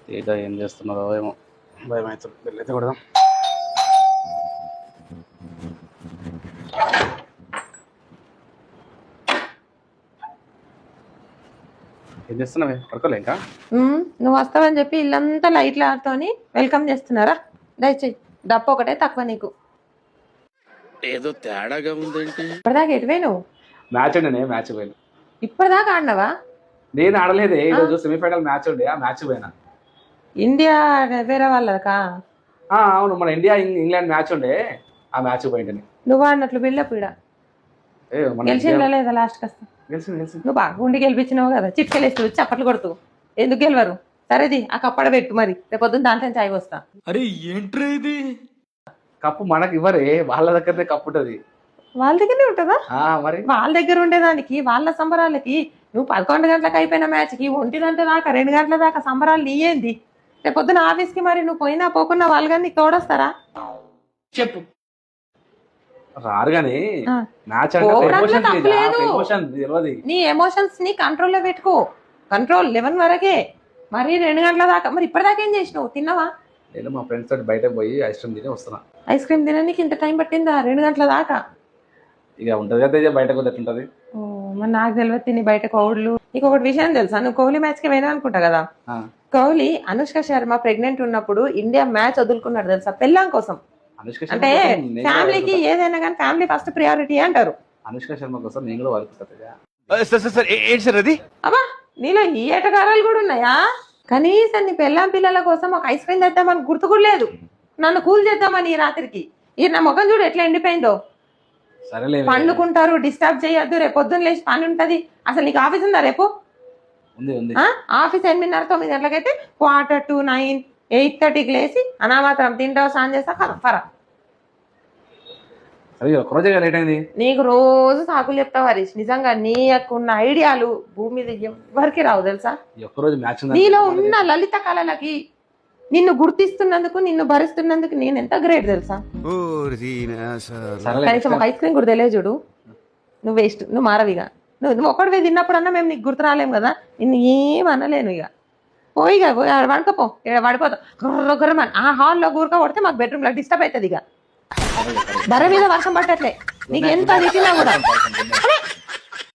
తేజ ఏం చేస్తున్నదో ఏమో భయం అవుతుంది. వెళ్ళైతే కొడదాం. ఏం చేస్తున్నావే? పడుకోలే ఇంకా? నువ్వు వస్తావని చెప్పి ఇల్లంతా లైట్ల ఆడుతోని వెల్కమ్ చేస్తున్నారా? దయచేయి డప్పు ఒకటే తక్కువ నీకు. ఏదో తేడాగా ఉందేంటి? ఇప్పటిదాకా ఎటువే నువ్వు? మ్యాచ్ ఉండే, మ్యాచ్ పోయినా. ఇప్పటిదాకా ఆడినవా? నేను ఆడలేదే. ఈరోజు సెమీఫైనల్ మ్యాచ్ ఉండే, ఆ మ్యాచ్ పోయినా. ఇండియా వేరే వాళ్ళకా? అవును, మన ఇండియా ఇంగ్లాండ్ మ్యాచ్ ఉండే, ఆ మ్యాచ్ పోయింటని. నువ్వు ఆడినట్లు బిల్డప్ ఇడ గెలిచిందా లేదా? లాస్ట్ కస్తా నువ్వు బాగా ఉండి గెలిపించినావు కదా, చిట్కెళ్ళేస్తూ చప్పట్లు కొడుతూ. ఎందుకు గెలవరు? సరేది ఆ కప్పడ పెట్టు, మరి రేపొద్దున దాంట్లో చాయ్ వస్తా. అరే ఏంట్రా ఇది? కప్పు మనకి ఇవ్వరే, వాళ్ళ దగ్గరనే కప్పు ఉంటది. వాళ్ళ దగ్గరనే ఉంటుందా? మరి వాళ్ళ దగ్గర ఉండేదానికి, వాళ్ళ సంబరాలకి నువ్వు 11 గంటలకు అయిపోయిన మ్యాచ్కి 1 గంట దాకా 2 గంటల దాకా సంబరాలు నీయేంది? రేపొద్దున ఆఫీస్కి మరి నువ్వు పోయినా పోకున్నా వాళ్ళు కానీ నీకు తోడొస్తారా? చెప్పు. రారు గాని మ్యాచ్ నీ ఎమోషన్స్ ని కంట్రోల్లో పెట్టుకో. కంట్రోల్ 11 వరకే, మరి 2 గంటల దాకా. మరి ఇప్పటిదాకా ఏం చేసినావు? తిన్నావా? నేను మా ఫ్రెండ్స్ తోటి బయటకు పోయి ఐస్ క్రీమ్ తిని వస్తున్నా. ఐస్ క్రీమ్ తినడానికి ఇంత టైం పట్టిందా? 2 గంటల దాకా ఇక ఉంటది కదా బయటకు ఎట్లుంటది. మరి నాకు తెలియదు తిని బయట కోవులు. నీకు ఒకటి విషయం తెలుసా? నువ్వు కోహ్లీ మ్యాచ్ కి పోయినా అనుకుంటా కదా. కోహ్లీ అనుష్క శర్మ ప్రెగ్నెంట్ ఉన్నప్పుడు ఇండియా మ్యాచ్ వదులుకున్నాడు తెలుసా, పెళ్ళాం కోసం. అంటే ఫ్యామిలీకి ఏదైనా కానీ ఫ్యామిలీ ఫస్ట్ ప్రియారిటీ అంటారు. అనుష్క శర్మ కోసం నేను కూడా వదులుకుంటా. అబ్బా, నీలో ఈ ఏటగారాలు కూడా ఉన్నాయా? కనీసం నీ పెళ్ళాం పిల్లల కోసం ఒక ఐస్ క్రీమ్ తెద్దామని గుర్తు కూడా లేదు. నన్ను కూల్ చేద్దామని ఈ రాత్రికి. ఈ నా ముఖం చూడు ఎట్లా ఎండిపోయిందో. పండుకుంటారు, డిస్టర్బ్ చేయొద్దు, రేపు పొద్దున్న లేచి పని ఉంటది. అసలు నీకు ఆఫీస్ ఉందా రేపు? ఆఫీస్ 8:30 9 గంటలకైతే 8:45 8:30కి లేచి అనామాత్రం తింటావు, స్నానం చేస్తా, ఫరా. నీకు రోజు సాకులు చెప్తావు హరీష్. నిజంగా నీకున్న ఐడియాలు భూమి మీద ఎవరికి రావు తెలుసా. నీలో ఉన్న లలిత కళలకి నిన్ను గుర్తిస్తున్నందుకు, నిన్ను భరిస్తున్నందుకు నేను ఎంత గ్రేట్ తెలుసా. కనీసం ఒక ఐస్ క్రీమ్ కూడా తెలియదు చూడు. నువ్వు వేస్ట్, నువ్వు మారవిగా. నువ్వు ఒక్కడివే తిన్నప్పుడన్నా మేము నీకు గుర్తు రాలేము కదా. నిన్ను ఏమనలేను. ఇక పోయిగా పోయి పడుకోపో, పడిపోతావు గుర్రమని. ఆ హాల్లో కూరక కొడితే మాకు బెడ్రూమ్ లో డిస్టర్బ్ అవుతుంది. ఇక బర్ర మీద వర్షం పట్టట్లే, నీకు ఎంత తిట్టినా కూడా